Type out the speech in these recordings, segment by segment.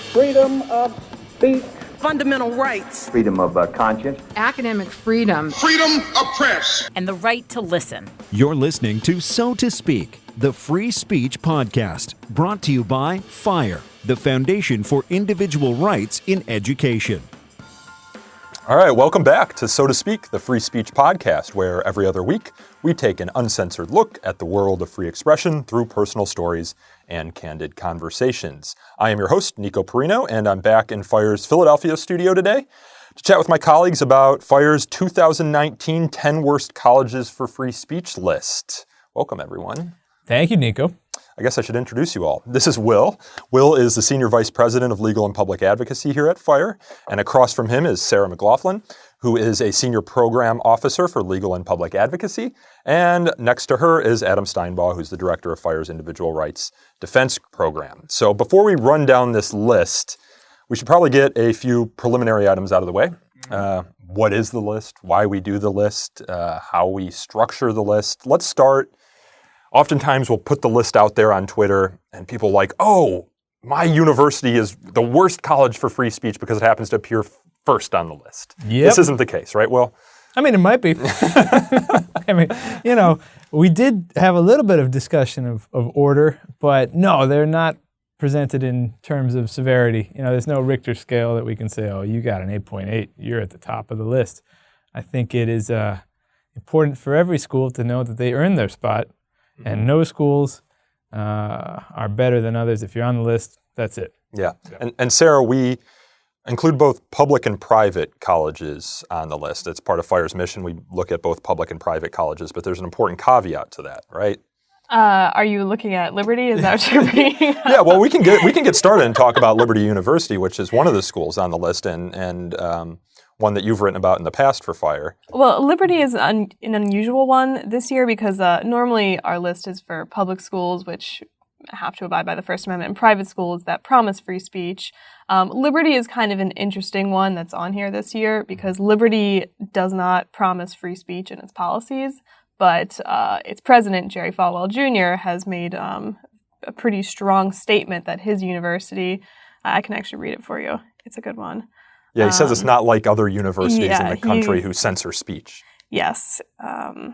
freedom of speech, fundamental rights, freedom of conscience, academic freedom, freedom of press, and the right to listen. You're listening to So to Speak, the free speech podcast, brought to you by FIRE, the Foundation for Individual Rights in Education. All right, welcome back to So to Speak, the free speech podcast, where every other week we take an uncensored look at the world of free expression through personal stories and candid conversations. I am your host, Nico Perrino, and I'm back in FIRE's Philadelphia studio today to chat with my colleagues about FIRE's 2019 10 Worst Colleges for Free Speech list. Welcome, everyone. Thank you, Nico. I guess I should introduce you all. This is Will. Will is the Senior Vice President of Legal and Public Advocacy here at FIRE. And across from him is Sarah McLaughlin, who is a Senior Program Officer for Legal and Public Advocacy. And next to her is Adam Steinbaugh, who's the Director of FIRE's Individual Rights Defense Program. So before we run down this list, we should probably get a few preliminary items out of the way. What is the list? Why we do the list? How we structure the list? Let's start. Oftentimes we'll put the list out there on Twitter and people are like, oh, my university is the worst college for free speech because it happens to appear first on the list. Yep. This isn't the case, right, Will? I mean, it might be. I mean, you know, we did have a little bit of discussion of order, but no, they're not presented in terms of severity. You know, there's no Richter scale that we can say, oh, you got an 8.8, you're at the top of the list. I think it is important for every school to know that they earned their spot. And no schools are better than others. If you're on the list, that's it. Yeah. And Sarah, we include both public and private colleges on the list. It's part of FIRE's mission. We look at both public and private colleges, but there's an important caveat to that, right? Are you looking at Liberty? Is that what you're reading? Yeah, well, we can get started and talk about Liberty University, which is one of the schools on the list and one that you've written about in the past for FIRE. Well, Liberty is an unusual one this year because normally our list is for public schools, which have to abide by the First Amendment, and private schools that promise free speech. Liberty is kind of an interesting one that's on here this year because Liberty does not promise free speech in its policies, but its president, Jerry Falwell Jr., has made a pretty strong statement that his university, I can actually read it for you. It's a good one. Yeah, he says it's not like other universities in the country who censor speech. Yes.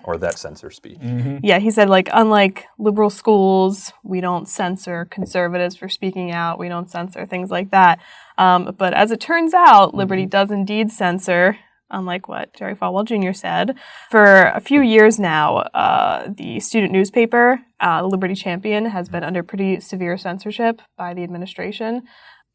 Or that censor speech. Mm-hmm. Yeah, he said, like, unlike liberal schools, we don't censor conservatives for speaking out. We don't censor things like that. But as it turns out, Liberty does indeed censor, unlike what Jerry Falwell Jr. said. For a few years now, the student newspaper, the Liberty Champion, has been under pretty severe censorship by the administration.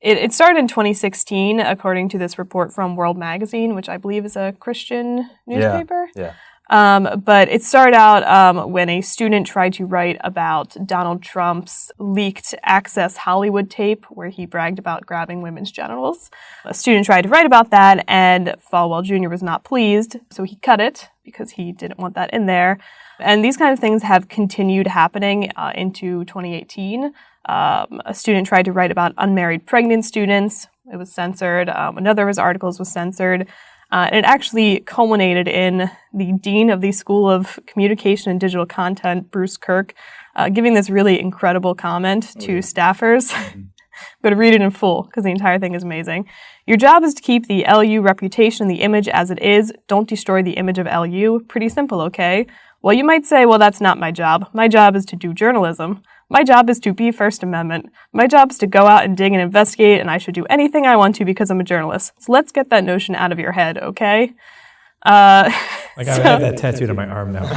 It started in 2016, according to this report from World Magazine, which I believe is a Christian newspaper. Yeah. But it started out when a student tried to write about Donald Trump's leaked Access Hollywood tape, where he bragged about grabbing women's genitals. A student tried to write about that, and Falwell Jr. was not pleased, so he cut it because he didn't want that in there. And these kind of things have continued happening into 2018. A student tried to write about unmarried pregnant students. It was censored. Another of his articles was censored. And it actually culminated in the dean of the School of Communication and Digital Content, Bruce Kirk, giving this really incredible comment to staffers. I'm going to read it in full because the entire thing is amazing. Your job is to keep the LU reputation and the image as it is. Don't destroy the image of LU. Pretty simple, okay? Well, you might say, well, that's not my job. My job is to do journalism. My job is to be First Amendment. My job is to go out and dig and investigate, and I should do anything I want to because I'm a journalist. So let's get that notion out of your head, okay? I have that tattooed on my arm now.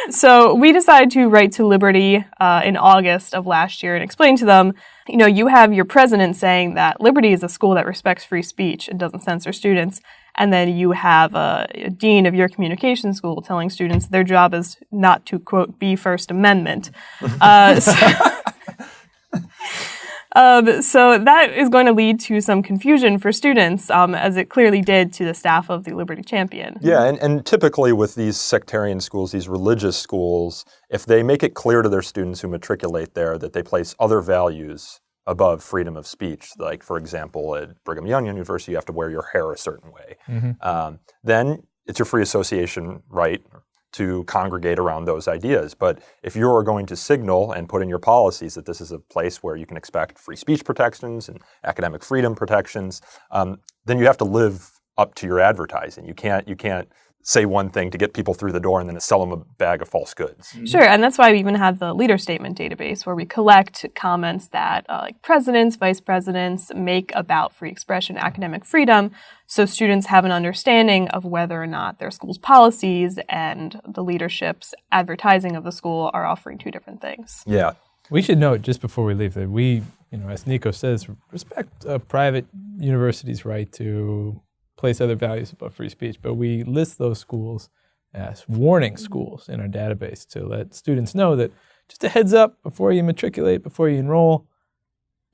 So we decided to write to Liberty in August of last year and explain to them, you know, you have your president saying that Liberty is a school that respects free speech and doesn't censor students. And then you have a dean of your communication school telling students their job is not to, quote, be First Amendment. So that is going to lead to some confusion for students, as it clearly did to the staff of the Liberty Champion. Yeah, and typically with these sectarian schools, these religious schools, if they make it clear to their students who matriculate there that they place other values above freedom of speech, like, for example, at Brigham Young University, you have to wear your hair a certain way, then it's your free association right to congregate around those ideas. But if you are going to signal and put in your policies that this is a place where you can expect free speech protections and academic freedom protections, then you have to live up to your advertising. You can't say one thing to get people through the door and then sell them a bag of false goods. Sure, and that's why we even have the leader statement database where we collect comments that like presidents, vice presidents make about free expression, academic freedom, so students have an understanding of whether or not their school's policies and the leadership's advertising of the school are offering two different things. Yeah. We should note just before we leave that we, as Nico says, respect a private university's right to place other values above free speech, but we list those schools as warning schools in our database to let students know that just a heads up before you matriculate, before you enroll,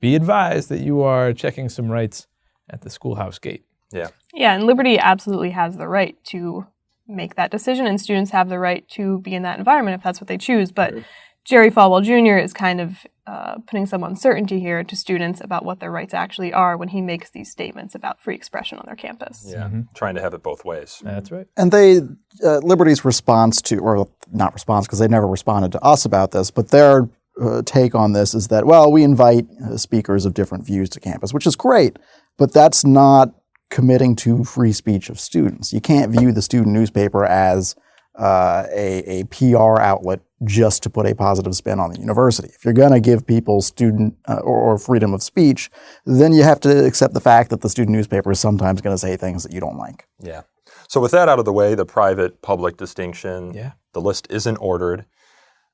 be advised that you are checking some rights at the schoolhouse gate. Yeah. Yeah, and Liberty absolutely has the right to make that decision, and students have the right to be in that environment if that's what they choose. But Jerry Falwell Jr. is kind of putting some uncertainty here to students about what their rights actually are when he makes these statements about free expression on their campus. Yeah, trying to have it both ways. That's right. And Liberty's response to, or not response because they never responded to us about this, but their take on this is that, well, we invite speakers of different views to campus, which is great, but that's not committing to free speech of students. You can't view the student newspaper as a PR outlet just to put a positive spin on the university. If you're going to give people student or freedom of speech, then you have to accept the fact that the student newspaper is sometimes going to say things that you don't like. Yeah. So with that out of the way, the private-public distinction, the list isn't ordered.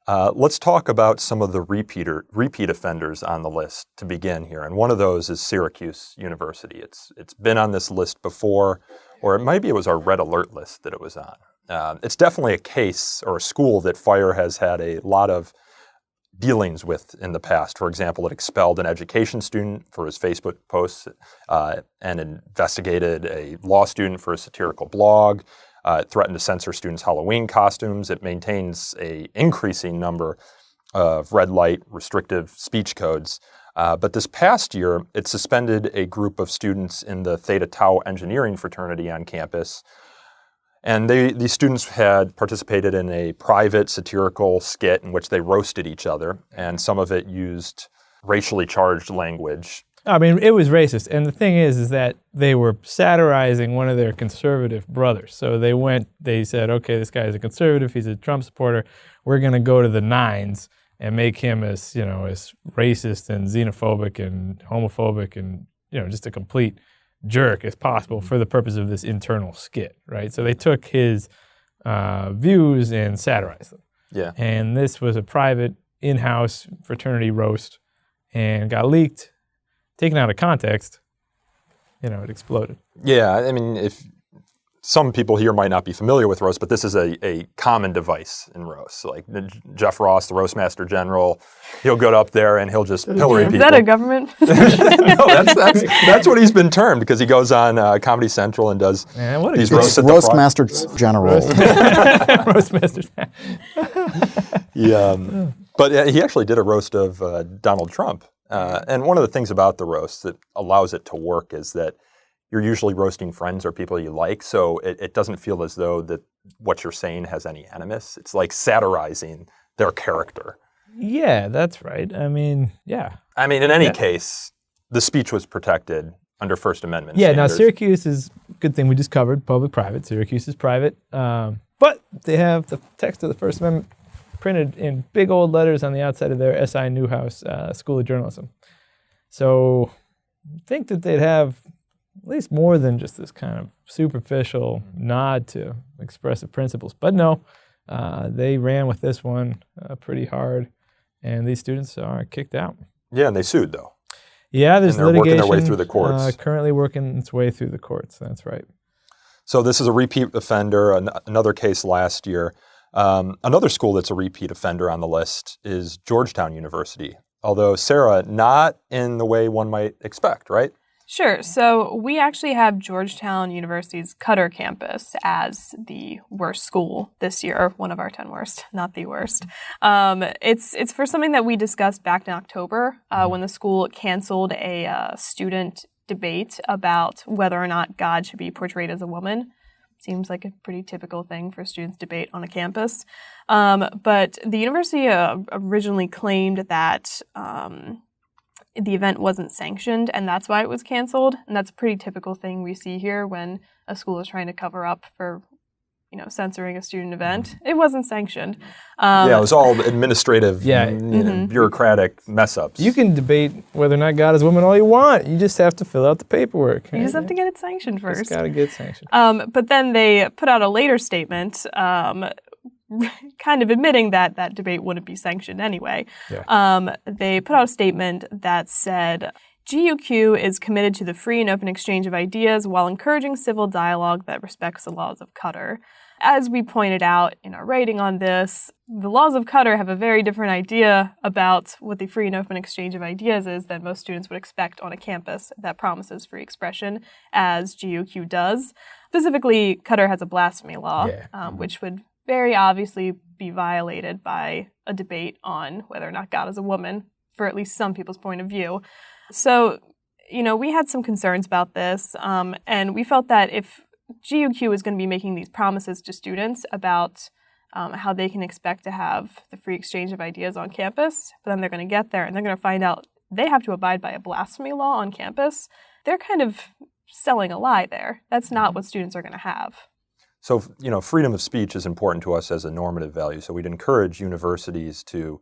Let's talk about some of the repeat offenders on the list to begin here. And one of those is Syracuse University. It's been on this list before, or it was our red alert list that it was on. It's definitely a case or a school that Fire has had a lot of dealings with in the past. For example, it expelled an education student for his Facebook posts and investigated a law student for a satirical blog. It threatened to censor students' Halloween costumes. It maintains an increasing number of red light restrictive speech codes. But this past year, it suspended a group of students in the Theta Tau engineering fraternity on campus. And these students had participated in a private satirical skit in which they roasted each other, and some of it used racially charged language. I mean, it was racist. And the thing is that they were satirizing one of their conservative brothers. So they said, okay, this guy is a conservative, he's a Trump supporter, we're going to go to the nines and make him as racist and xenophobic and homophobic and, just a complete jerk as possible for the purpose of this internal skit, right? So they took his views and satirized them. Yeah. And this was a private in-house fraternity roast and got leaked, taken out of context, it exploded. Yeah, I mean, if some people here might not be familiar with roast, but this is a common device in roast. Like Jeff Ross, the Roastmaster General, he'll go up there and he'll just pillory people. Is that a government? No, that's what he's been termed because he goes on Comedy Central and does these roasts at the front. Roastmaster General. Roastmaster. Yeah, but he actually did a roast of Donald Trump. And one of the things about the roast that allows it to work is that you're usually roasting friends or people you like, so it doesn't feel as though that what you're saying has any animus. It's like satirizing their character. Yeah, that's right. I mean, yeah. I mean, in any case, the speech was protected under First Amendment standards. Now Syracuse is a good thing we just covered, public-private. Syracuse is private. But they have the text of the First Amendment printed in big old letters on the outside of their S.I. Newhouse School of Journalism. So I think that they'd have at least more than just this kind of superficial nod to expressive principles. But no, they ran with this one pretty hard, and these students are kicked out. Yeah, and they sued, though. Yeah, there's litigation. Working their way through the courts. Currently working its way through the courts, that's right. So this is a repeat offender, another case last year. Another school that's a repeat offender on the list is Georgetown University, although, Sarah, not in the way one might expect, right? Sure. So we actually have Georgetown University's Cutter campus as the worst school this year, one of our 10 worst, not the worst. It's for something that we discussed back in October when the school canceled a student debate about whether or not God should be portrayed as a woman. Seems like a pretty typical thing for students to debate on a campus. But the university originally claimed that the event wasn't sanctioned, and that's why it was canceled. And that's a pretty typical thing we see here when a school is trying to cover up for censoring a student event. It wasn't sanctioned. It was all administrative, bureaucratic mess-ups. You can debate whether or not God is a woman all you want. You just have to fill out the paperwork. You just have to get it sanctioned first. Just got to get sanctioned. But then they put out a later statement kind of admitting that that debate wouldn't be sanctioned anyway. Yeah. They put out a statement that said, GUQ is committed to the free and open exchange of ideas while encouraging civil dialogue that respects the laws of Qatar. As we pointed out in our writing on this, the laws of Qatar have a very different idea about what the free and open exchange of ideas is than most students would expect on a campus that promises free expression, as GUQ does. Specifically, Qatar has a blasphemy law, which would very obviously be violated by a debate on whether or not God is a woman, for at least some people's point of view. So, we had some concerns about this, and we felt that if GUQ is going to be making these promises to students about how they can expect to have the free exchange of ideas on campus, but then they're going to get there and they're going to find out they have to abide by a blasphemy law on campus, they're kind of selling a lie there. That's not what students are going to have. So, freedom of speech is important to us as a normative value. So we'd encourage universities to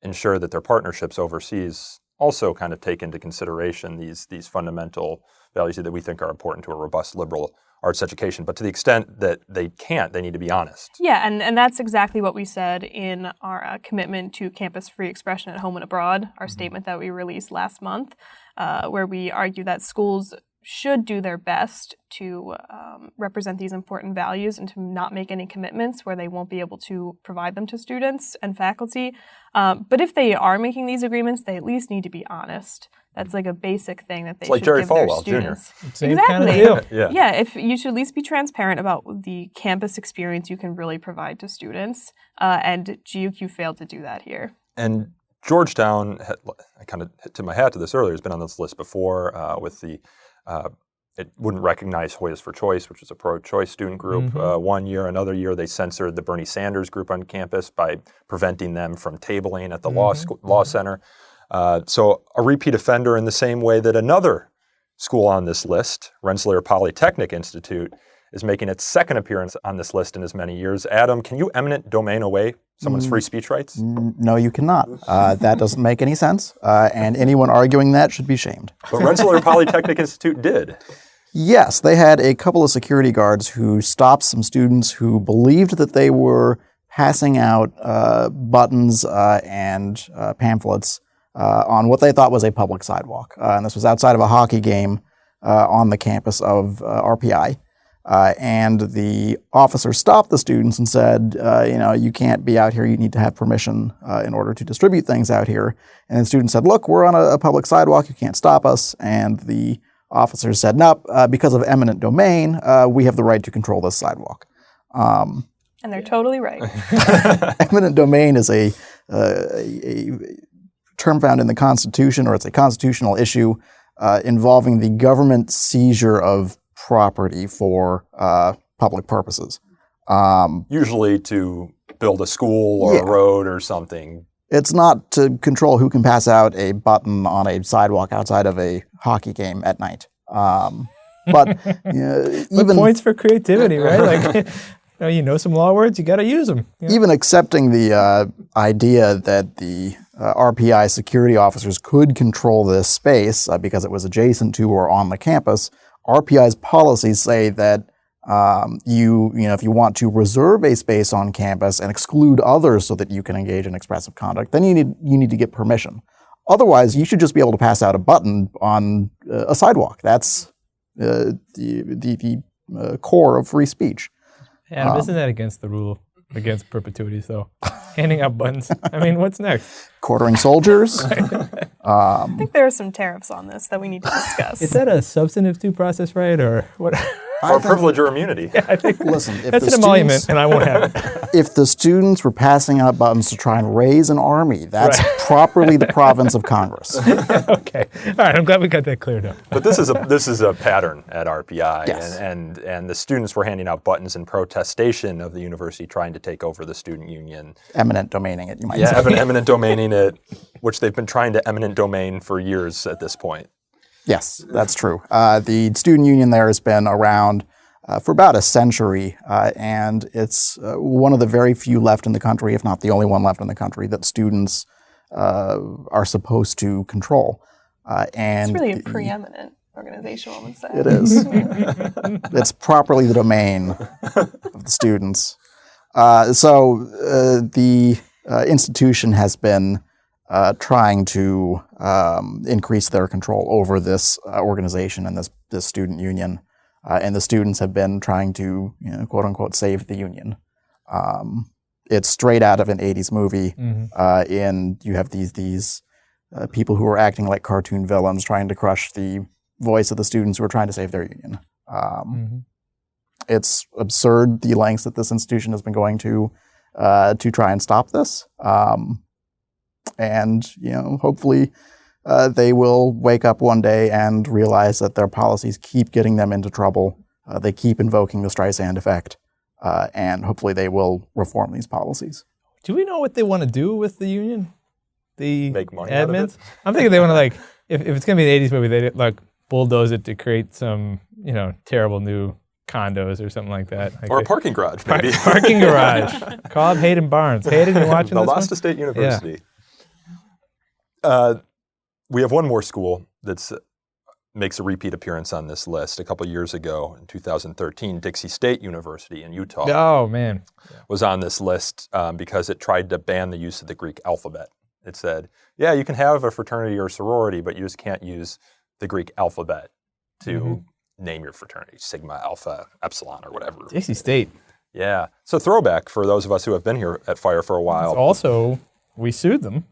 ensure that their partnerships overseas also kind of take into consideration these fundamental values that we think are important to a robust liberal arts education. But to the extent that they can't, they need to be honest. Yeah, and that's exactly what we said in our commitment to campus free expression at home and abroad, our statement that we released last month, where we argue that schools should do their best to represent these important values and to not make any commitments where they won't be able to provide them to students and faculty. But if they are making these agreements, they at least need to be honest. That's like a basic thing that they should give their students. Same exactly. kind of deal. Yeah, if you should at least be transparent about the campus experience you can really provide to students, and GUQ failed to do that here. And Georgetown, I kind of tipped my hat to this earlier, has been on this list before with the it wouldn't recognize Hoyas for Choice, which is a pro-choice student group. One year, another year, they censored the Bernie Sanders group on campus by preventing them from tabling at the law center. So a repeat offender in the same way that another school on this list, Rensselaer Polytechnic Institute, is making its second appearance on this list in as many years. Adam, can you eminent domain away someone's free speech rights? No, you cannot. That doesn't make any sense, and anyone arguing that should be shamed. But Rensselaer Polytechnic Institute did. Yes, they had a couple of security guards who stopped some students who believed that they were passing out buttons and pamphlets on what they thought was a public sidewalk. And this was outside of a hockey game on the campus of RPI. And the officer stopped the students and said, you can't be out here. You need to have permission in order to distribute things out here. And the student said, look, we're on a public sidewalk. You can't stop us. And the officer said, no, because of eminent domain, we have the right to control this sidewalk. And they're totally right. Eminent domain is a term found in the Constitution, or it's a constitutional issue involving the government seizure of property for public purposes. Usually to build a school or a road or something. It's not to control who can pass out a button on a sidewalk outside of a hockey game at night. But even points for creativity, right? Like, some law words, you got to use them. Even accepting the idea that the RPI security officers could control this space because it was adjacent to or on the campus, RPI's policies say that if you want to reserve a space on campus and exclude others so that you can engage in expressive conduct, then you need to get permission. Otherwise, you should just be able to pass out a button on a sidewalk. That's the core of free speech. Yeah, isn't that against the rule, against perpetuity, though? Handing out buttons. I mean, what's next? Quartering soldiers. I think there are some tariffs on this that we need to discuss. Is that a substantive due process right, or what? or privilege or immunity. I think Listen, if that's the an emolument, students, and I won't have it. if the students were passing out buttons to try and raise an army, that's properly the province of Congress. Okay. All right. I'm glad we got that cleared up. But this is a pattern at RPI, Yes. and the students were handing out buttons in protestation of the university trying to take over the student union. Eminent domaining it, you might Yeah, say. eminent domaining it, which they've been trying to eminent domain for years at this point. Yes, that's true. The student union there has been around for about a century, and it's one of the very few left in the country, if not the only one left in the country, that students are supposed to control. And It's really a preeminent organization, one would say. it is. It's properly the domain of the students. So the institution has been trying to increase their control over this organization and this student union. And the students have been trying to, quote unquote, save the union. It's straight out of an 80s movie. And you have these people who are acting like cartoon villains trying to crush the voice of the students who are trying to save their union. It's absurd the lengths that this institution has been going to try and stop this. And hopefully they will wake up one day and realize that their policies keep getting them into trouble. They keep invoking the Streisand effect, and hopefully they will reform these policies. Do we know what they want to do with the union? The Make money out of admins? it? I'm thinking they want to if it's going to be an 80s movie, they bulldoze it to create some terrible new condos or something like that. Or a parking garage, maybe. Parking garage. Call up Hayden Barnes. Hayden, you watching this one? Valdosta State University. We have one more school that makes a repeat appearance on this list. A couple years ago, in 2013, Dixie State University in Utah Oh, man. was on this list because it tried to ban the use of the Greek alphabet. It said, yeah, you can have a fraternity or sorority, but you just can't use the Greek alphabet to name your fraternity, Sigma, Alpha, Epsilon, or whatever. Dixie State. Yeah. So throwback for those of us who have been here at Fire for a while. Also, we sued them.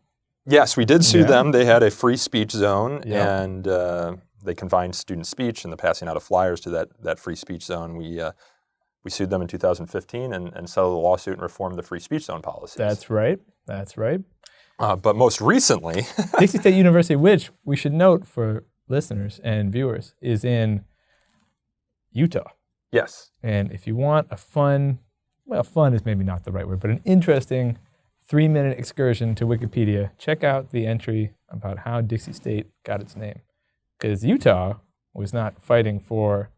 Yes, we did sue them. They had a free speech zone, Yeah. and they confined student speech and the passing out of flyers to that free speech zone. We sued them in 2015 and settled the lawsuit and reformed the free speech zone policies. That's right. That's right. But most recently, Dixie State University, which we should note for listeners and viewers, is in Utah. yes, And if you want a fun is maybe not the right word, but an interesting 3-minute excursion to Wikipedia, check out the entry about how Dixie State got its name. Because Utah was not fighting for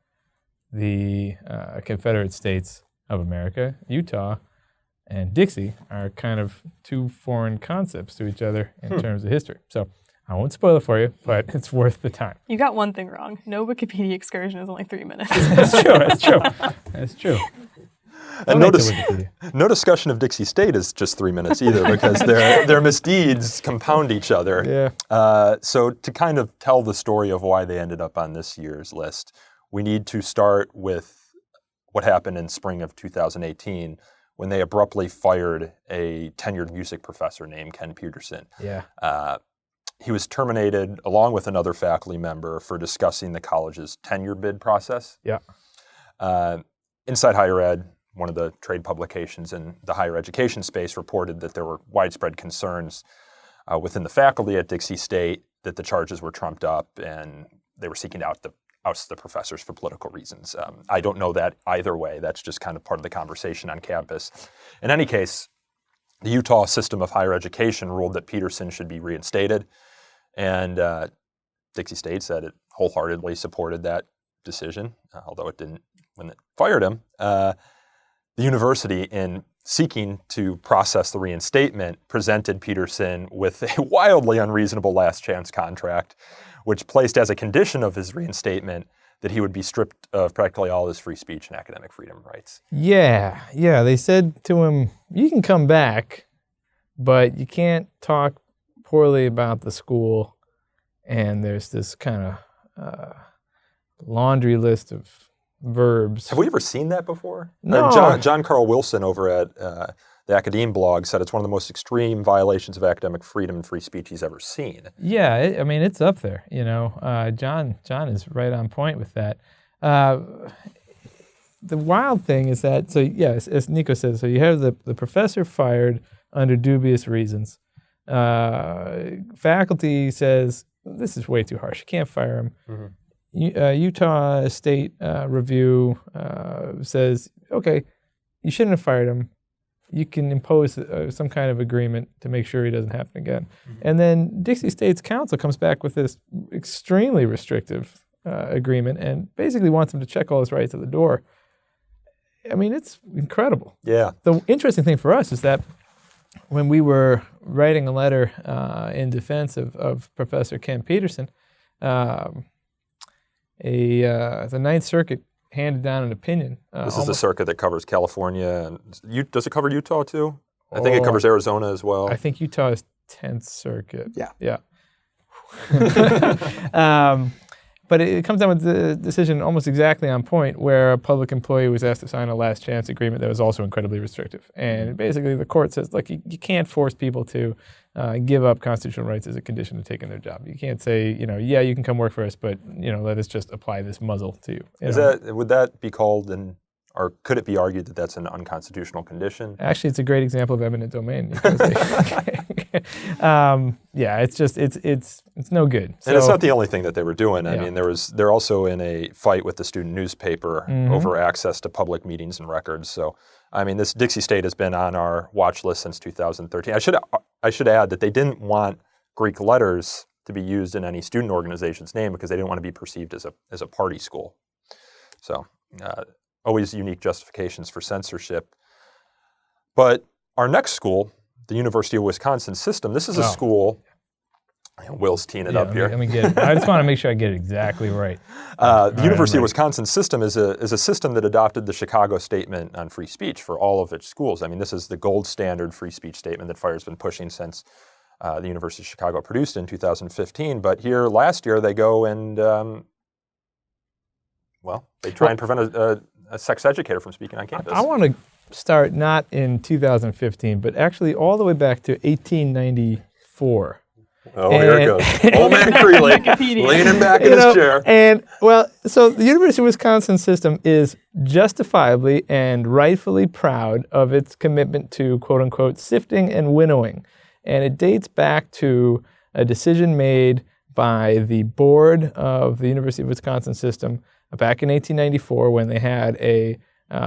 the Confederate States of America. Utah and Dixie are kind of two foreign concepts to each other in terms of history. So I won't spoil it for you, but it's worth the time. You got one thing wrong. No Wikipedia excursion is only 3 minutes. That's true. That's true. That's true. and Donate to notice Wikipedia. no discussion of Dixie State is just 3 minutes either, because their misdeeds compound each other. Yeah. So to kind of tell the story of why they ended up on this year's list, we need to start with what happened in spring of 2018 when they abruptly fired a tenured music professor named Ken Peterson. Yeah. He was terminated along with another faculty member for discussing the college's tenure bid process. Yeah. Inside Higher Ed, one of the trade publications in the higher education space, reported that there were widespread concerns within the faculty at Dixie State that the charges were trumped up and they were seeking to oust the professors for political reasons. I don't know that either way. That's just kind of part of the conversation on campus. In any case, the Utah system of higher education ruled that Peterson should be reinstated, and Dixie State said it wholeheartedly supported that decision, although it didn't when it fired him. The university, in seeking to process the reinstatement, presented Peterson with a wildly unreasonable last chance contract, which placed as a condition of his reinstatement that he would be stripped of practically all his free speech and academic freedom rights. Yeah. They said to him, you can come back, but you can't talk poorly about the school. And there's this kind of laundry list of verbs. Have we ever seen that before? No. John Carl Wilson over at the Academe blog said it's one of the most extreme violations of academic freedom and free speech he's ever seen. Yeah, it's up there. John is right on point with that. the wild thing is that, so yes, as Nico says, so you have the professor fired under dubious reasons. Faculty says, this is way too harsh. You can't fire him. Utah State Review says, okay, you shouldn't have fired him. You can impose some kind of agreement to make sure he doesn't happen again. And then Dixie State's council comes back with this extremely restrictive agreement and basically wants him to check all his rights at the door. I mean, it's incredible. Yeah. The interesting thing for us is that when we were writing a letter in defense of Professor Ken Peterson, the Ninth Circuit handed down an opinion. This is the circuit that covers California. And does it cover Utah too? I think it covers Arizona as well. I think Utah is 10th Circuit. Yeah. But it comes down with the decision almost exactly on point, where a public employee was asked to sign a last chance agreement that was also incredibly restrictive. And basically the court says, look, you can't force people to give up constitutional rights as a condition of taking their job. You can't say, yeah, you can come work for us, but let us just apply this muzzle to you. Would that be called or could it be argued that that's an unconstitutional condition? Actually, it's a great example of eminent domain. It's no good. And it's not the only thing that they were doing. I mean, they're also in a fight with the student newspaper over access to public meetings and records. So, I mean, this Dixie State has been on our watch list since 2013. I should add that they didn't want Greek letters to be used in any student organization's name because they didn't want to be perceived as a party school. So, always unique justifications for censorship. But our next school, the University of Wisconsin System, this is a school. Will's teeing it up here. Let me get it. I just want to make sure I get it exactly right. The University of Wisconsin System is a system that adopted the Chicago Statement on Free Speech for all of its schools. I mean, this is the gold standard free speech statement that FIRE's been pushing since the University of Chicago produced in 2015. But here last year they go and, they try and prevent a sex educator from speaking on campus. I want to start not in 2015, but actually all the way back to 1894. Oh, here it goes. Old man Creeley leaning back in his chair. So the University of Wisconsin System is justifiably and rightfully proud of its commitment to, quote unquote, sifting and winnowing. And it dates back to a decision made by the board of the University of Wisconsin System back in 1894 when they had a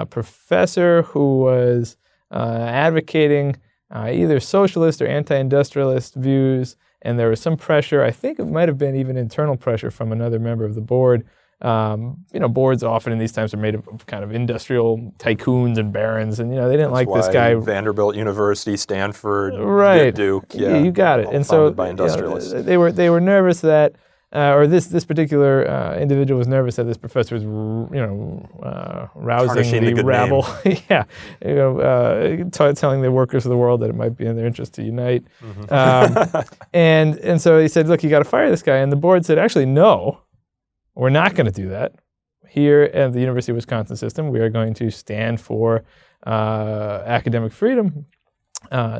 professor who was advocating either socialist or anti-industrialist views, and there was some pressure. I think it might have been even internal pressure from another member of the board. Boards often in these times are made of kind of industrial tycoons and barons, and they didn't like this guy. Vanderbilt University, Stanford, right. Duke, you got it. And so by industrialists. They were nervous that, or this particular individual was nervous that this professor was, rousing the rabble. Telling the workers of the world that it might be in their interest to unite. And so he said, look, you got to fire this guy. And the board said, actually, no. We're not going to do that. Here at the University of Wisconsin System, we are going to stand for academic freedom,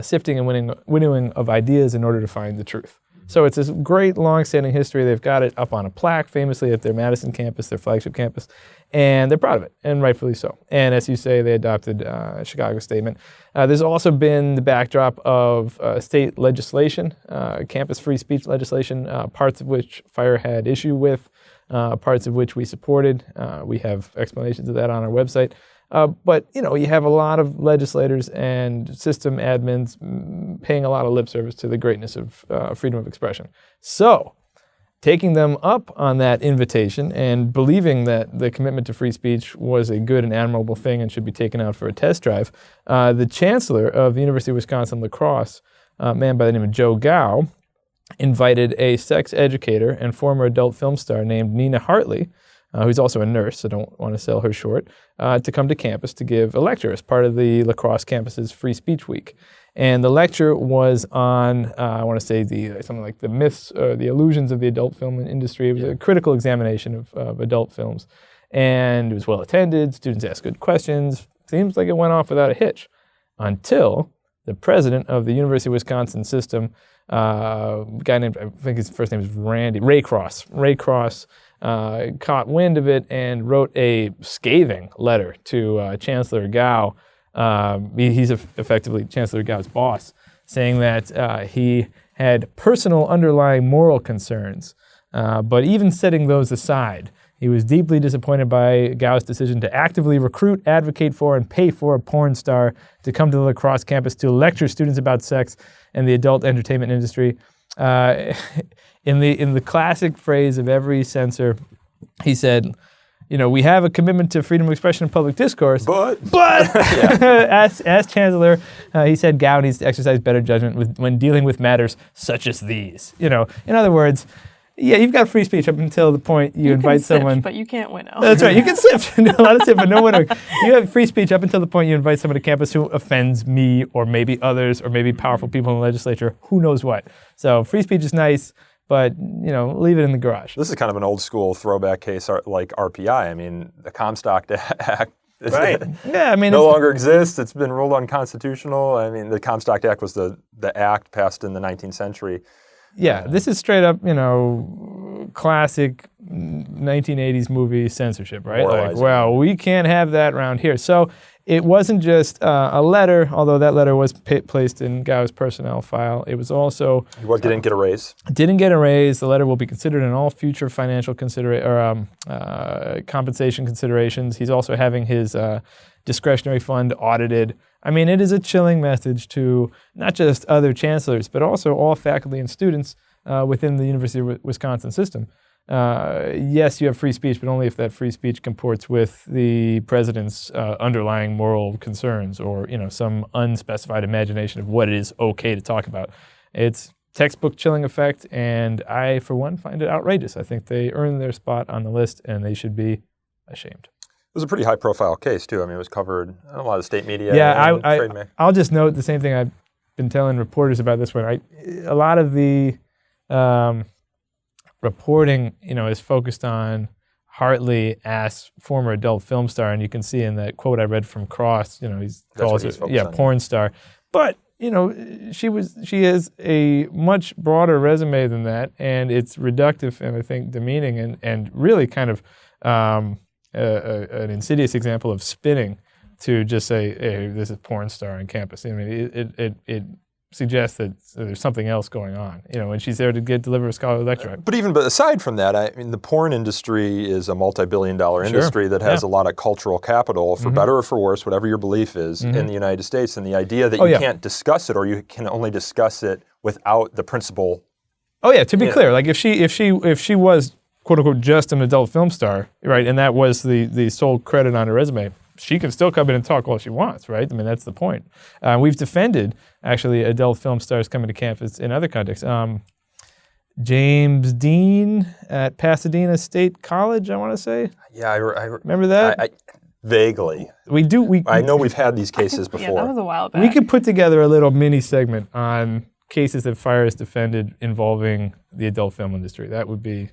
sifting and winnowing of ideas in order to find the truth. So it's this great, long-standing history. They've got it up on a plaque, famously at their Madison campus, their flagship campus, and they're proud of it, and rightfully so. And as you say, they adopted a Chicago Statement. There's also been the backdrop of state legislation, campus free speech legislation, parts of which FIRE had issue with, parts of which we supported. We have explanations of that on our website. But you have a lot of legislators and system admins paying a lot of lip service to the greatness of freedom of expression. So, taking them up on that invitation and believing that the commitment to free speech was a good and admirable thing and should be taken out for a test drive, the chancellor of the University of Wisconsin La Crosse, a man by the name of Joe Gow, invited a sex educator and former adult film star named Nina Hartley, who's also a nurse, so don't want to sell her short, to come to campus to give a lecture as part of the La Crosse campus's Free Speech Week. And the lecture was on, I want to say, something like the myths, the illusions of the adult film industry. It was a critical examination of adult films. And it was well attended, students asked good questions. Seems like it went off without a hitch until the president of the University of Wisconsin System, a guy named, I think his first name is Ray Cross. Ray Cross caught wind of it and wrote a scathing letter to Chancellor Gao. He's effectively Chancellor Gao's boss, saying that he had personal underlying moral concerns. But even setting those aside, he was deeply disappointed by Gao's decision to actively recruit, advocate for, and pay for a porn star to come to the La Crosse campus to lecture students about sex and the adult entertainment industry. In the classic phrase of every censor, he said, we have a commitment to freedom of expression and public discourse, but as Chancellor, he said Gao needs to exercise better judgment when dealing with matters such as these. In other words, yeah, you've got free speech up until the point you invite someone. But you can't winnow. That's right. You can sift. A lot of sift, but no winnow. You have free speech up until the point you invite someone to campus who offends me or maybe others or maybe powerful people in the legislature. Who knows what? So free speech is nice, but leave it in the garage. This is kind of an old school throwback case like RPI. I mean, the Comstock Act. Right. Yeah, I mean, no longer exists. It's been ruled unconstitutional. I mean, the Comstock Act was the act passed in the 19th century. Yeah, this is straight up, classic 1980s movie censorship, right? Like, well, we can't have that around here. So it wasn't just a letter, although that letter was placed in Gao's personnel file. It was also... What, didn't get a raise? Didn't get a raise. The letter will be considered in all future financial compensation considerations. He's also having his discretionary fund audited. I mean, it is a chilling message to not just other chancellors, but also all faculty and students within the University of Wisconsin system. Yes, you have free speech, but only if that free speech comports with the president's underlying moral concerns or, some unspecified imagination of what it is okay to talk about. It's textbook chilling effect, and I, for one, find it outrageous. I think they earned their spot on the list, and they should be ashamed. It was a pretty high-profile case, too. I mean, it was covered in a lot of state media. Yeah, I'll just note the same thing I've been telling reporters about this one. A lot of the reporting, is focused on Hartley as former adult film star, and you can see in that quote I read from Cross, he calls it, porn star. But she has a much broader resume than that, and it's reductive and I think demeaning and really kind of an insidious example of spinning to just say, hey, this is porn star on campus. I mean, it suggests that there's something else going on, and she's there to deliver a scholarly lecture. But aside from that, I mean, the porn industry is a multi-billion-dollar industry that has a lot of cultural capital, for better or for worse, whatever your belief is, in the United States. And the idea that you can't discuss it, or you can only discuss it without the principal. Oh yeah, to be clear, like if she was quote unquote just an adult film star, right, and that was the sole credit on her resume, she can still come in and talk all she wants, right? I mean, that's the point. We've defended, actually, adult film stars coming to campus in other contexts. James Dean at Pasadena State College, I want to say. Yeah, I remember that? Vaguely. I know we've had these cases before. Yeah, that was a while back. We could put together a little mini segment on cases that Fire has defended involving the adult film industry. That'd be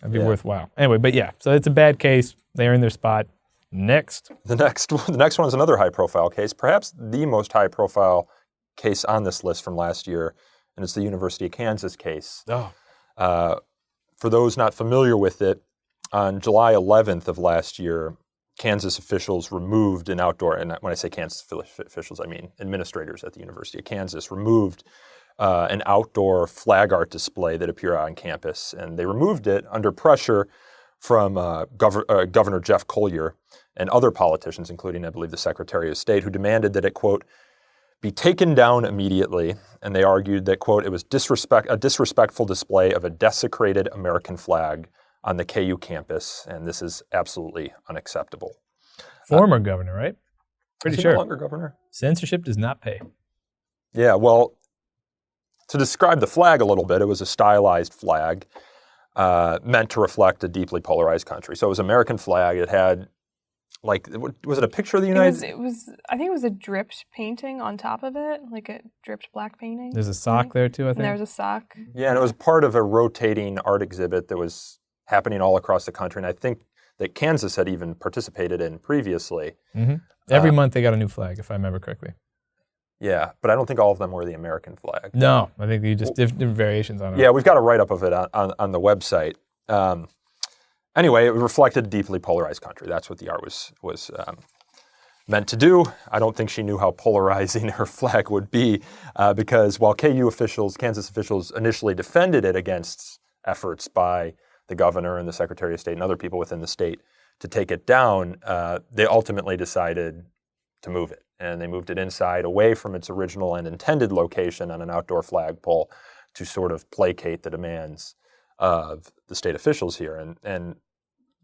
worthwhile. Anyway, but yeah, so it's a bad case. They earn their spot. Next. The next one is another high-profile case, perhaps the most high-profile case on this list from last year, and it's the University of Kansas case. For those not familiar with it, on July 11th of last year, Kansas officials removed an outdoor, and when I say Kansas officials, I mean administrators at the University of Kansas, removed an outdoor flag art display that appeared on campus, and they removed it under pressure from Governor Jeff Collier and other politicians, including, I believe, the Secretary of State, who demanded that it, quote, be taken down immediately. And they argued that, quote, it was a disrespectful display of a desecrated American flag on the KU campus, and this is absolutely unacceptable. Former governor, right? Pretty sure. No longer governor. Censorship does not pay. Yeah, well, to describe the flag a little bit, it was a stylized flag meant to reflect a deeply polarized country. So it was an American flag. It had, like, was it a picture of the United States? It was, I think it was a dripped painting on top of it, like a dripped black painting. There's a sock there too, I think. And there was a sock. Yeah, and it was part of a rotating art exhibit that was happening all across the country. And I think that Kansas had even participated in previously. Mm-hmm. Every month they got a new flag, if I remember correctly. Yeah, but I don't think all of them were the American flag. No, I think you just different variations on it. Yeah, we've got a write-up of it on the website. Anyway, it reflected a deeply polarized country. That's what the art was meant to do. I don't think she knew how polarizing her flag would be, because while Kansas officials initially defended it against efforts by the governor and the Secretary of State and other people within the state to take it down, they ultimately decided to move it. And they moved it inside, away from its original and intended location on an outdoor flagpole, to sort of placate the demands of the state officials here. And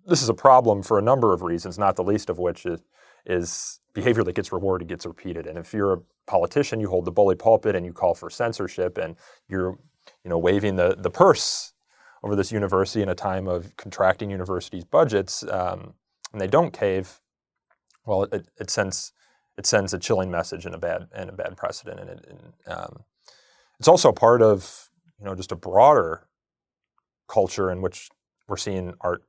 this is a problem for a number of reasons, not the least of which is behavior that gets rewarded gets repeated. And if you're a politician, you hold the bully pulpit and you call for censorship, and you're waving the purse over this university in a time of contracting universities' budgets, and they don't cave, well, it sends a chilling message and a bad precedent. And it's also part of just a broader culture in which we're seeing art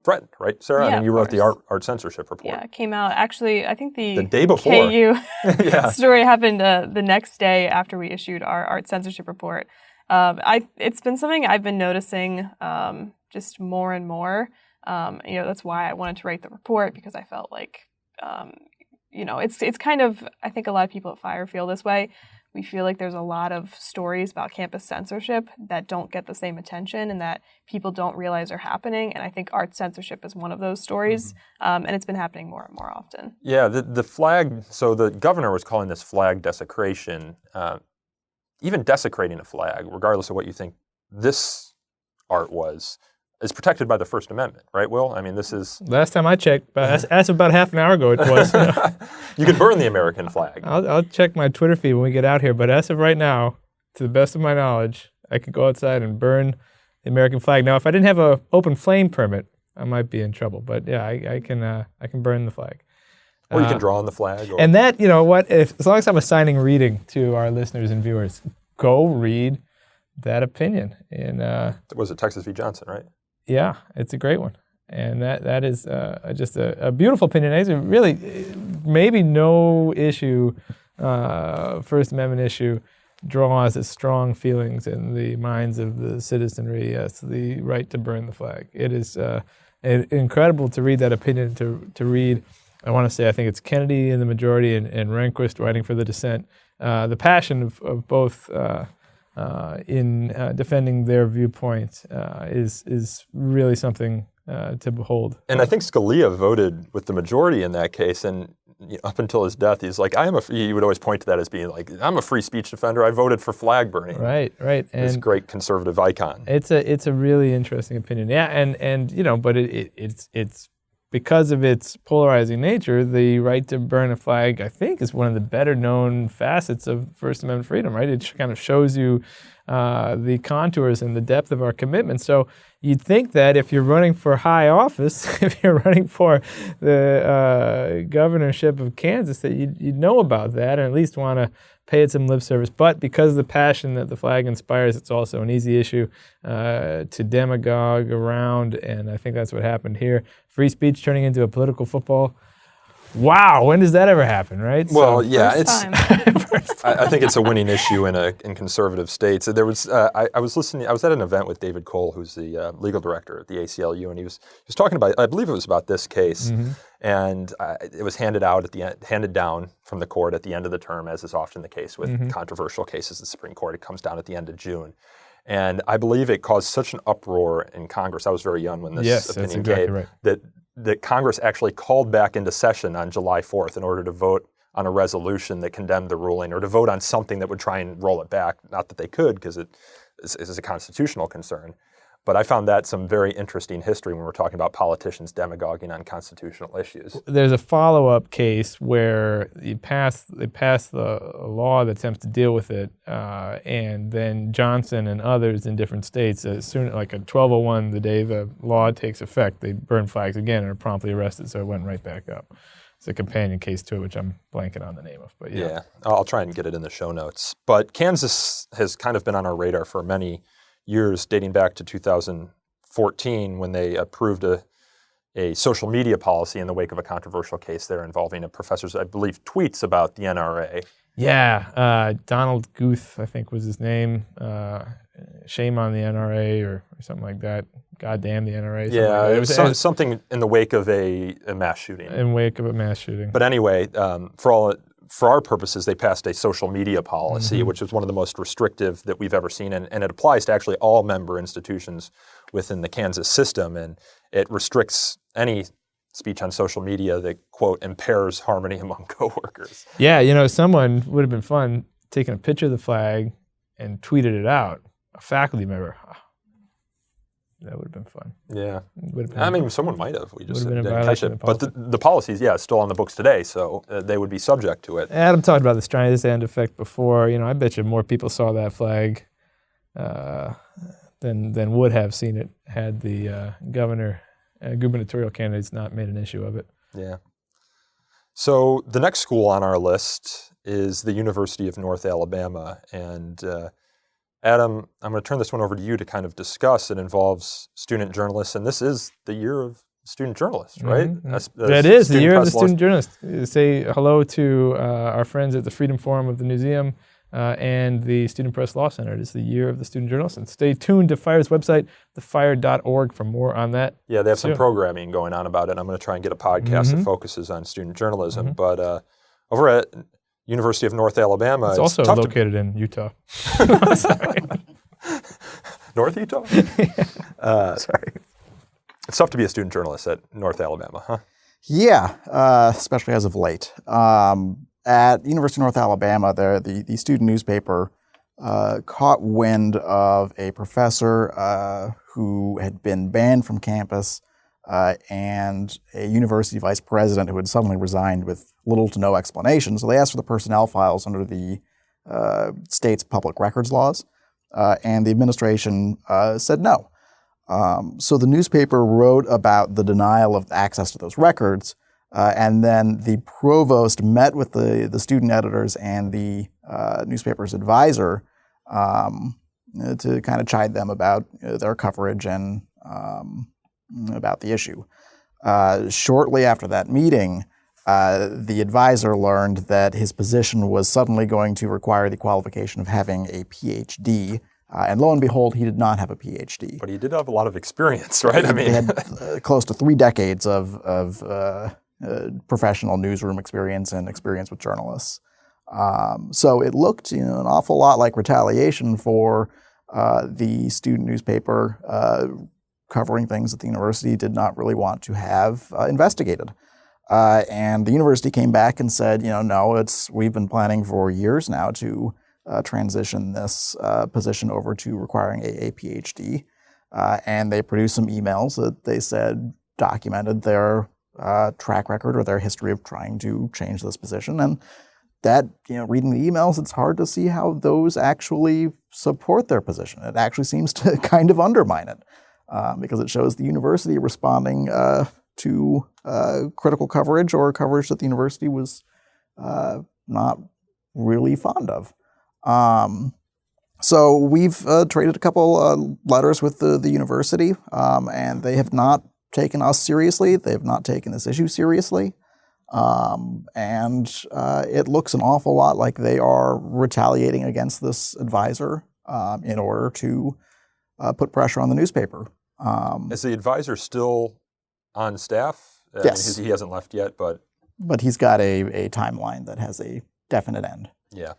threatened, right, Sarah? Yeah, I mean, you wrote the course. art censorship report. Yeah, it came out. Actually, I think the day before. KU Yeah. story happened the next day after we issued our art censorship report. It's been something I've been noticing just more and more. That's why I wanted to write the report, because I felt like, it's kind of, I think a lot of people at Fire feel this way. We feel like there's a lot of stories about campus censorship that don't get the same attention and that people don't realize are happening. And I think art censorship is one of those stories. And it's been happening more and more often. Yeah, the flag, so the governor was calling this flag desecration. Even desecrating a flag, regardless of what you think this art was, is protected by the First Amendment, right, Will? I mean, this is... Last time I checked, as about half an hour ago it was. You can burn the American flag. I'll check my Twitter feed when we get out here, but as of right now, to the best of my knowledge, I could go outside and burn the American flag. Now, if I didn't have an open flame permit, I might be in trouble. But yeah, I can burn the flag. Or you can draw on the flag. Or... And that, as long as I'm assigning reading to our listeners and viewers, go read that opinion. Was it Texas v. Johnson, right? Yeah, it's a great one. And that is just a beautiful opinion. It's really maybe no issue, First Amendment issue, draws as strong feelings in the minds of the citizenry as the right to burn the flag. It is incredible to read that opinion, to read, I want to say, I think it's Kennedy in the majority and Rehnquist writing for the dissent. The passion of both in defending their viewpoint is really something to behold. And I think Scalia voted with the majority in that case, and up until his death, he's like, he would always point to that as being like, I'm a free speech defender. I voted for flag burning. Right. And this great conservative icon. It's a really interesting opinion. Yeah, and but it's because of its polarizing nature, the right to burn a flag, I think, is one of the better known facets of First Amendment freedom, right? It kind of shows you the contours and the depth of our commitment. So you'd think that if you're running for high office, if you're running for the governorship of Kansas, that you'd know about that and at least want to pay it some lip service. But because of the passion that the flag inspires, it's also an easy issue to demagogue around, and I think that's what happened here. Free speech turning into a political football. Wow, when does that ever happen, right? Well, yeah, First time. I think it's a winning issue in conservative states. There was I was at an event with David Cole, who's the legal director at the ACLU, and he was talking about, I believe it was about this case, and it was handed down from the court at the end of the term, as is often the case with controversial cases in the Supreme Court. It comes down at the end of June. And I believe it caused such an uproar in Congress. I was very young when this opinion came, right. that Congress actually called back into session on July 4th in order to vote on a resolution that condemned the ruling, or to vote on something that would try and roll it back. Not that they could, because it is a constitutional concern. But I found that some very interesting history when we're talking about politicians demagoguing on constitutional issues. There's a follow-up case where they passed the law that attempts to deal with it, and then Johnson and others in different states, as soon like at 12:01, the day the law takes effect, they burn flags again and are promptly arrested. So it went right back up. It's a companion case to it, which I'm blanking on the name of. But yeah, I'll try and get it in the show notes. But Kansas has kind of been on our radar for many years, dating back to 2014, when they approved a social media policy in the wake of a controversial case there involving a professor's, I believe, tweets about the NRA. Yeah, Donald Guth, I think was his name. Shame on the NRA or something like that. God damn the NRA. Yeah, like it was something in the wake of a mass shooting. In wake of a mass shooting. But anyway, for our purposes, they passed a social media policy, which is one of the most restrictive that we've ever seen, and it applies to actually all member institutions within the Kansas system, and it restricts any speech on social media that, quote, impairs harmony among coworkers. Yeah, someone would have been fun taking a picture of the flag and tweeted it out. A faculty member. That would have been fun. Yeah. I mean, someone might have. We just didn't catch it. But policy. the policies, is still on the books today, so they would be subject to it. Adam talked about the Streisand effect before. I bet you more people saw that flag than would have seen it had the gubernatorial candidates not made an issue of it. Yeah. So the next school on our list is the University of North Alabama, and Adam, I'm going to turn this one over to you to kind of discuss. It involves student journalists, and this is the year of student journalists, right? That is the year of the student journalist. Say hello to our friends at the Freedom Forum of the Museum and the Student Press Law Center. It is the year of the student journalist. And stay tuned to FIRE's website, thefire.org, for more on that. Yeah, they have some programming going on about it. I'm going to try and get a podcast that focuses on student journalism. But over at University of North Alabama. It's also located in Utah. North Utah? Sorry. It's tough to be a student journalist at North Alabama, huh? Yeah, especially as of late. At University of North Alabama, the student newspaper caught wind of a professor who had been banned from campus and a university vice president who had suddenly resigned with little to no explanation. So they asked for the personnel files under the state's public records laws, and the administration said no. So the newspaper wrote about the denial of access to those records, and then the provost met with the student editors and the newspaper's advisor to kind of chide them about their coverage and about the issue. Shortly after that meeting, the advisor learned that his position was suddenly going to require the qualification of having a PhD, and lo and behold, he did not have a PhD. But he did have a lot of experience, right? He had close to 3 decades of professional newsroom experience and experience with journalists. So it looked an awful lot like retaliation for the student newspaper covering things that the university did not really want to have investigated. And the university came back and said, no, we've been planning for years now to transition this position over to requiring a PhD. And they produced some emails that they said documented their track record or their history of trying to change this position. And that, reading the emails, it's hard to see how those actually support their position. It actually seems to kind of undermine it. Because it shows the university responding to critical coverage or coverage that the university was not really fond of. So we've traded a couple letters with the university, and they have not taken us seriously. They have not taken this issue seriously. And it looks an awful lot like they are retaliating against this advisor in order to put pressure on the newspaper. Is the advisor still on staff? Yes. He hasn't left yet, but he's got a timeline that has a definite end. Yeah.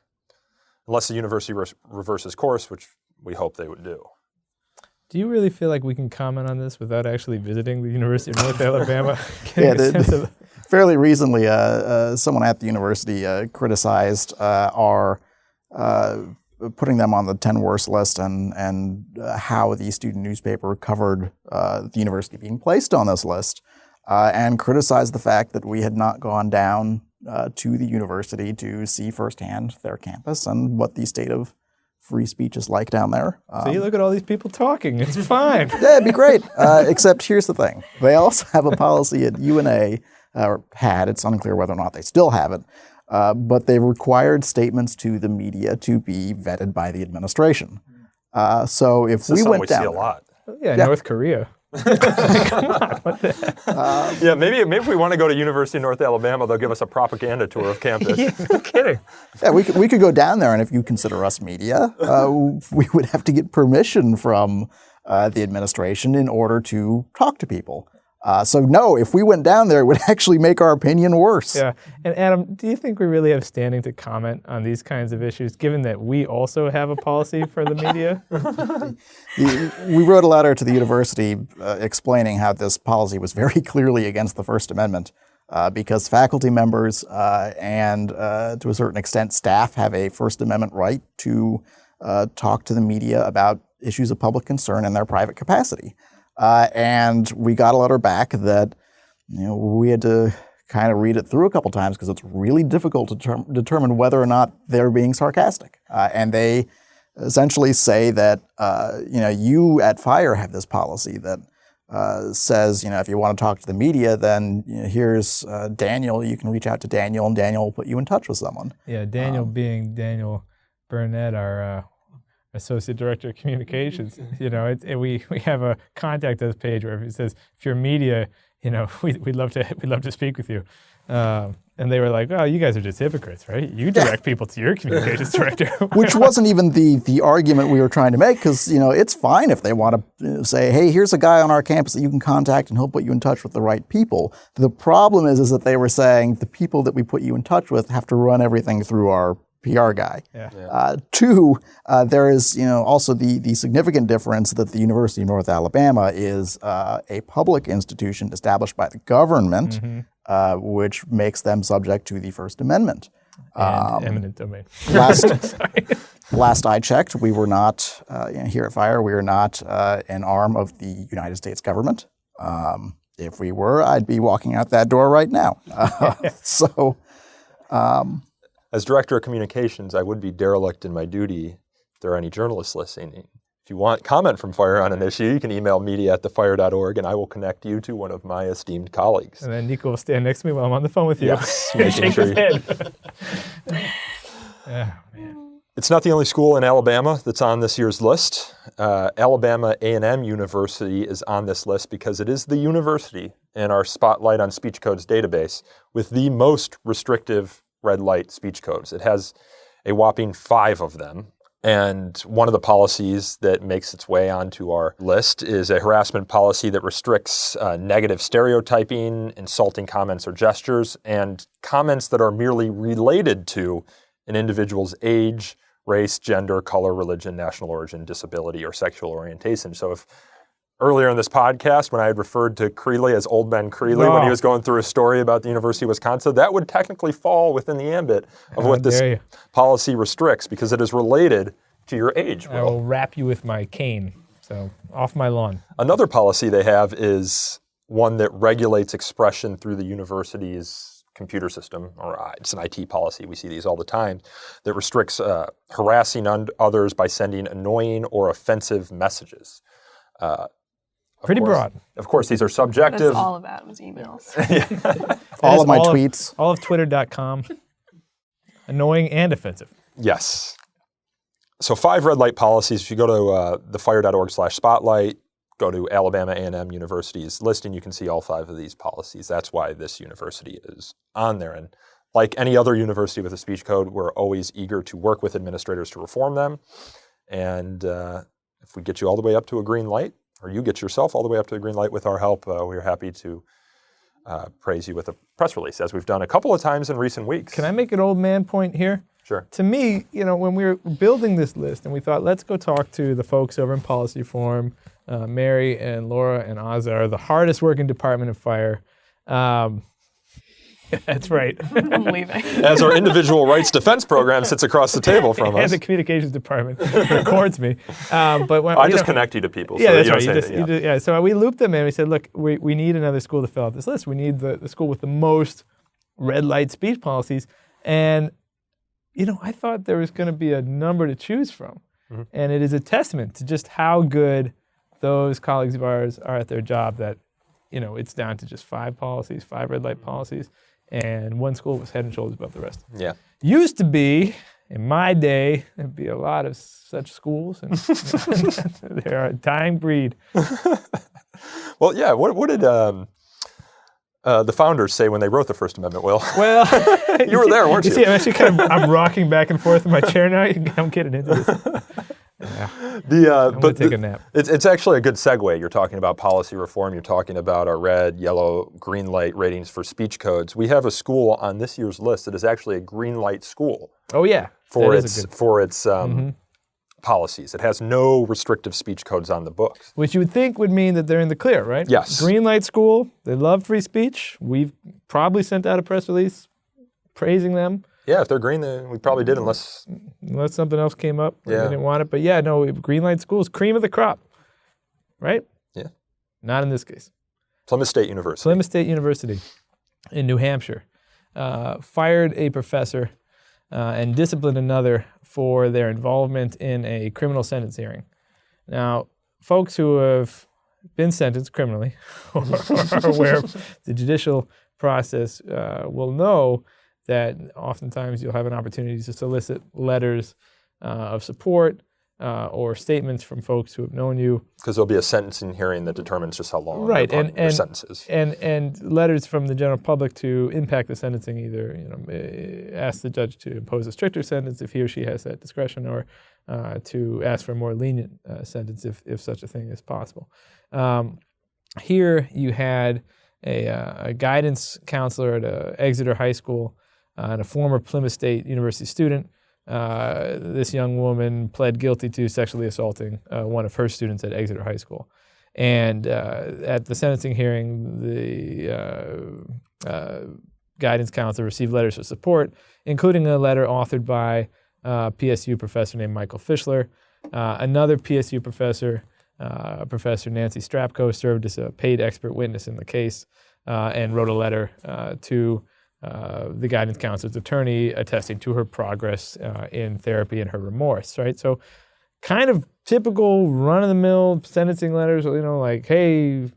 Unless the university reverses course, which we hope they would do. Do you really feel like we can comment on this without actually visiting the University of North Alabama? Fairly recently, someone at the university criticized our putting them on the 10 worst list and how the student newspaper covered the university being placed on this list, and criticized the fact that we had not gone down to the university to see firsthand their campus and what the state of free speech is like down there. So you look at all these people talking. It's fine. Yeah, it'd be great. Except here's the thing. They also have a policy at UNA, or had, it's unclear whether or not they still have it, but they required statements to the media to be vetted by the administration. So if we went down, we see a lot. Yeah, North Korea. Yeah, maybe if we want to go to University of North Alabama, they'll give us a propaganda tour of campus. No kidding. Yeah, we could go down there, and if you consider us media, we would have to get permission from the administration in order to talk to people. So no, if we went down there, it would actually make our opinion worse. Yeah. And Adam, do you think we really have standing to comment on these kinds of issues, given that we also have a policy for the media? We wrote a letter to the university explaining how this policy was very clearly against the First Amendment because faculty members and to a certain extent staff have a First Amendment right to talk to the media about issues of public concern in their private capacity. And we got a letter back that we had to kind of read it through a couple times because it's really difficult to determine whether or not they're being sarcastic. And they essentially say that you at Fire have this policy that says if you want to talk to the media, then here's Daniel. You can reach out to Daniel, and Daniel will put you in touch with someone. Yeah, Daniel being Daniel Burnett, our Associate Director of Communications. We have a contact us page where it says, if you're media, we'd love to speak with you. And they were like, oh, you guys are just hypocrites, right? You direct people to your communications director. Which wasn't even the argument we were trying to make, because it's fine if they want to say, hey, here's a guy on our campus that you can contact and he'll put you in touch with the right people. The problem is that they were saying the people that we put you in touch with have to run everything through our PR guy. Yeah. Two, there is also the significant difference that the University of North Alabama is a public institution established by the government, which makes them subject to the First Amendment. And eminent domain. Last I checked, we were not, here at Fire, we are not an arm of the United States government. If we were, I'd be walking out that door right now. As Director of Communications, I would be derelict in my duty if there are any journalists listening. If you want comment from Fire on an issue, you can email media@thefire.org, and I will connect you to one of my esteemed colleagues. And then Nico will stand next to me while I'm on the phone with you. Yes, and shake his head. Oh, man. It's not the only school in Alabama that's on this year's list. Alabama A&M University is on this list because it is the university in our Spotlight on Speech Codes database with the most restrictive red light speech codes. It has a whopping 5 of them. And one of the policies that makes its way onto our list is a harassment policy that restricts negative stereotyping, insulting comments or gestures, and comments that are merely related to an individual's age, race, gender, color, religion, national origin, disability, or sexual orientation. So if earlier in this podcast, when I had referred to Creeley as Old Ben Creeley when he was going through a story about the University of Wisconsin, that would technically fall within the ambit of what this policy restricts because it is related to your age. I will wrap you with my cane, so off my lawn. Another policy they have is one that regulates expression through the university's computer system, or it's an IT policy. We see these all the time, that restricts harassing others by sending annoying or offensive messages. Pretty broad. Of course, these are subjective. That's all of Adam's emails. all of my tweets. All of Twitter.com. Annoying and offensive. Yes. So 5 red light policies. If you go to thefire.org/spotlight, go to Alabama A&M University's listing, you can see all 5 of these policies. That's why this university is on there. And like any other university with a speech code, we're always eager to work with administrators to reform them. And if we get you all the way up to a green light, or you get yourself all the way up to a green light with our help, we're happy to praise you with a press release, as we've done a couple of times in recent weeks. Can I make an old man point here? Sure. To me, when we were building this list and we thought, let's go talk to the folks over in Policy Forum, Mary and Laura and Ozza are the hardest working department of Fire. That's right. I'm leaving. As our individual rights defense program sits across the table from us. And the communications department records me. But when, I just connect you to people. Yeah, so that's right. So we looped them in. We said, look, we need another school to fill out this list. We need the school with the most red light speech policies. And, I thought there was going to be a number to choose from. Mm-hmm. And it is a testament to just how good those colleagues of ours are at their job that, it's down to just 5 policies, 5 red light policies. And one school was head and shoulders above the rest. Yeah. Used to be in my day, there'd be a lot of such schools, and they're a dying breed. Well, yeah. What did the founders say when they wrote the First Amendment, Will? Well, you were there, weren't you? See, I'm actually I'm rocking back and forth in my chair now. I'm getting into this. Yeah. I'm gonna take a nap. It's actually a good segue. You're talking about policy reform. You're talking about our red, yellow, green light ratings for speech codes. We have a school on this year's list that is actually a green light school. Oh yeah, for its policies. It has no restrictive speech codes on the books. Which you would think would mean that they're in the clear, right? Yes. Green light school. They love free speech. We've probably sent out a press release praising them. Yeah, if they're green, then we probably did, unless something else came up. Yeah. They didn't want it. But yeah, no, green light schools, cream of the crop, right? Yeah. Not in this case. Plymouth State University. Plymouth State University in New Hampshire fired a professor and disciplined another for their involvement in a criminal sentence hearing. Now, folks who have been sentenced criminally or are aware of the judicial process will know that oftentimes you'll have an opportunity to solicit letters of support or statements from folks who have known you. Because there'll be a sentencing hearing that determines just how long right, your sentence is. And letters from the general public to impact the sentencing, either ask the judge to impose a stricter sentence if he or she has that discretion, or to ask for a more lenient sentence if such a thing is possible. Here you had a guidance counselor at Exeter High School and a former Plymouth State University student. This young woman pled guilty to sexually assaulting one of her students at Exeter High School. And at the sentencing hearing, the guidance counselor received letters of support, including a letter authored by a PSU professor named Michael Fischler. Another PSU professor, Professor Nancy Strapko, served as a paid expert witness in the case and wrote a letter to the guidance counselor's attorney attesting to her progress in therapy and her remorse, right? So kind of typical run-of-the-mill sentencing letters, like, hey,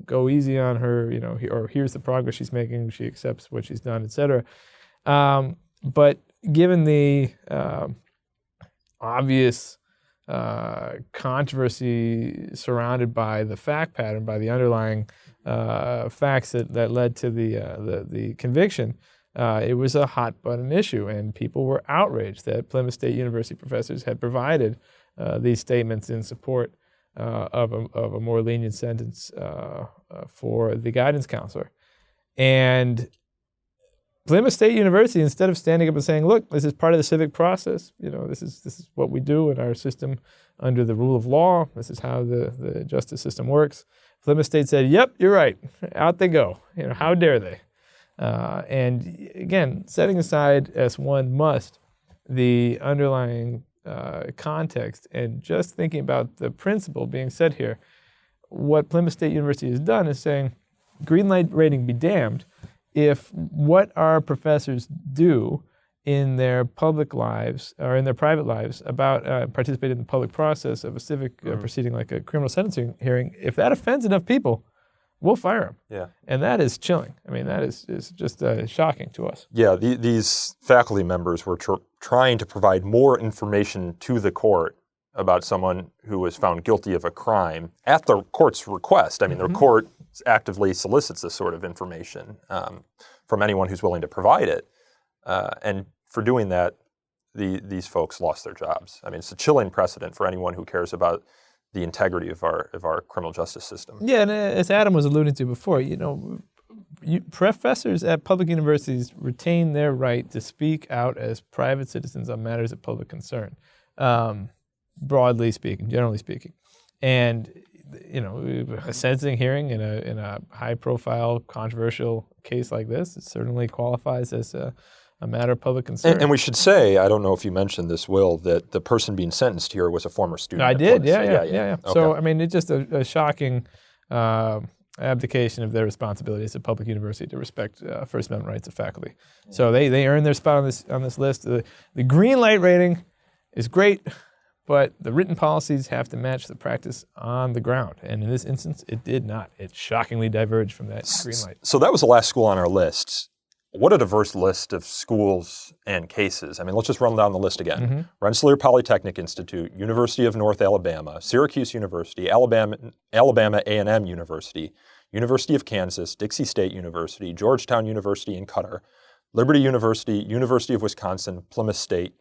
go easy on her, or here's the progress she's making, she accepts what she's done, etc. But given the obvious controversy surrounded by the fact pattern, by the underlying facts that led to the conviction, it was a hot-button issue, and people were outraged that Plymouth State University professors had provided these statements in support of a more lenient sentence for the guidance counselor. And Plymouth State University, instead of standing up and saying, look, this is part of the civic process, this is what we do in our system under the rule of law, this is how the justice system works, Plymouth State said, yep, you're right, out they go. How dare they? And again, setting aside, as one must, the underlying context and just thinking about the principle being said here, what Plymouth State University has done is saying, green light rating be damned, if what our professors do in their public lives or in their private lives about participating in the public process of a civic proceeding like a criminal sentencing hearing, if that offends enough people, we'll fire them. Yeah. And that is chilling. I mean, that is just shocking to us. Yeah, these faculty members were trying to provide more information to the court about someone who was found guilty of a crime at the court's request. I mean, the court actively solicits this sort of information from anyone who's willing to provide it. And for doing that, these folks lost their jobs. I mean, it's a chilling precedent for anyone who cares about the integrity of our criminal justice system. Yeah, and as Adam was alluding to before, professors at public universities retain their right to speak out as private citizens on matters of public concern, broadly speaking, generally speaking. And a sentencing hearing in a high-profile, controversial case like this, it certainly qualifies as a matter of public concern. And we should say, I don't know if you mentioned this, Will, that the person being sentenced here was a former student. I did, yeah. Okay. So, I mean, it's just a shocking abdication of their responsibility as a public university to respect First Amendment rights of faculty. So they earned their spot on this list. The green light rating is great, but the written policies have to match the practice on the ground. And in this instance, it did not. It shockingly diverged from that green light. So that was the last school on our list. what a diverse list of schools and cases. I mean, let's just run down the list again. Rensselaer Polytechnic Institute, University of North Alabama, Syracuse University, Alabama A&M University, University of Kansas, Dixie State University, Georgetown University in Qatar, Liberty University, University of Wisconsin, Plymouth State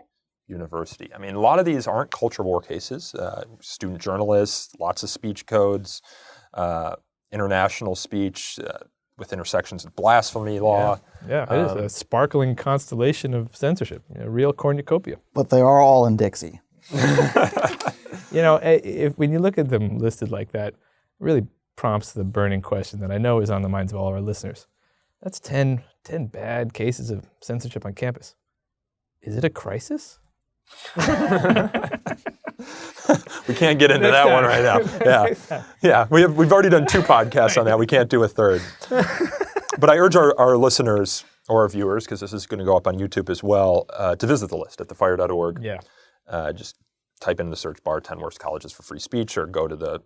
University. I mean, a lot of these aren't culture war cases. Student journalists, lots of speech codes, international speech, with intersections with blasphemy law. Yeah, it is a sparkling constellation of censorship, a real cornucopia. But they are all in Dixie. When you look at them listed like that, it really prompts the burning question that I know is on the minds of all of our listeners. That's 10 bad cases of censorship on campus. Is it a crisis? We can't get into that one right now. Yeah. We've already done 2 podcasts on that. We can't do a third. But I urge our listeners or our viewers, because this is going to go up on YouTube as well, to visit the list at thefire.org. Yeah. Just type in the search bar 10 worst colleges for free speech, or go to the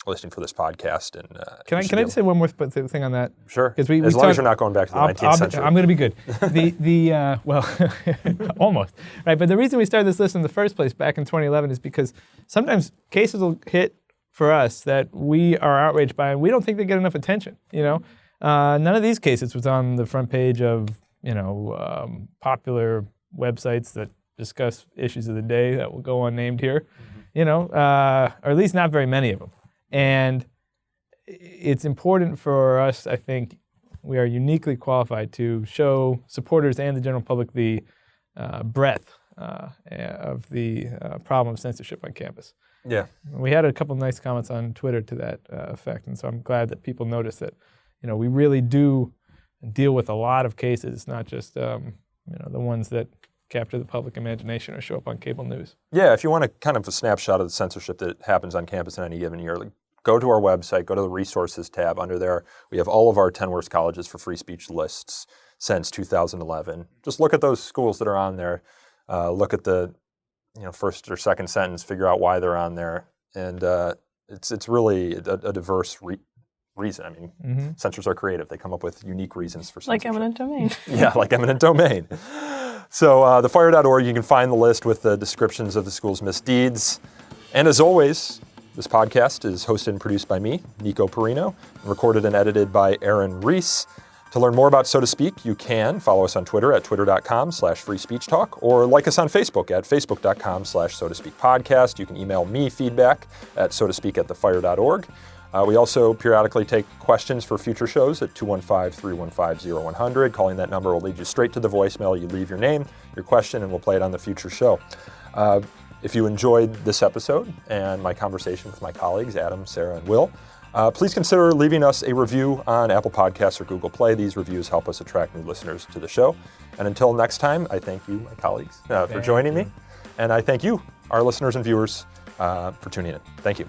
listing for this podcast. And can I just say one more thing on that? Sure. As long as you're not going back to the 19th century. I'm going to be good. Well, almost. Right, but the reason we started this list in the first place back in 2011 is because sometimes cases will hit for us that we are outraged by, and we don't think they get enough attention. None of these cases was on the front page of popular websites that discuss issues of the day that will go unnamed here. Or at least not very many of them. And it's important for us, I think, we are uniquely qualified to show supporters and the general public the breadth of the problem of censorship on campus. Yeah. We had a couple nice comments on Twitter to that effect, and so I'm glad that people notice that, we really do deal with a lot of cases, not just, the ones that capture the public imagination or show up on cable news. Yeah, if you want kind of a snapshot of the censorship that happens on campus in any given year, go to our website, go to the resources tab. Under there, we have all of our 10 worst colleges for free speech lists since 2011. Just look at those schools that are on there. Look at the first or second sentence, figure out why they're on there. And it's really a diverse reason. I mean, censors are creative. They come up with unique reasons for censorship. Like eminent domain. Yeah, like eminent domain. So thefire.org, you can find the list with the descriptions of the school's misdeeds. And as always, this podcast is hosted and produced by me, Nico Perrino, and recorded and edited by Aaron Reese. To learn more about So to Speak, you can follow us on Twitter at twitter.com/freespeechtalk, or like us on Facebook at facebook.com/so-to-speak-podcast. You can email me feedback at so-to-speak@thefire.org. We also periodically take questions for future shows at 215-315-0100. Calling that number will lead you straight to the voicemail. You leave your name, your question, and we'll play it on the future show. If you enjoyed this episode and my conversation with my colleagues, Adam, Sarah, and Will, please consider leaving us a review on Apple Podcasts or Google Play. These reviews help us attract new listeners to the show. And until next time, I thank you, my colleagues, for joining me. And I thank you, our listeners and viewers, for tuning in. Thank you.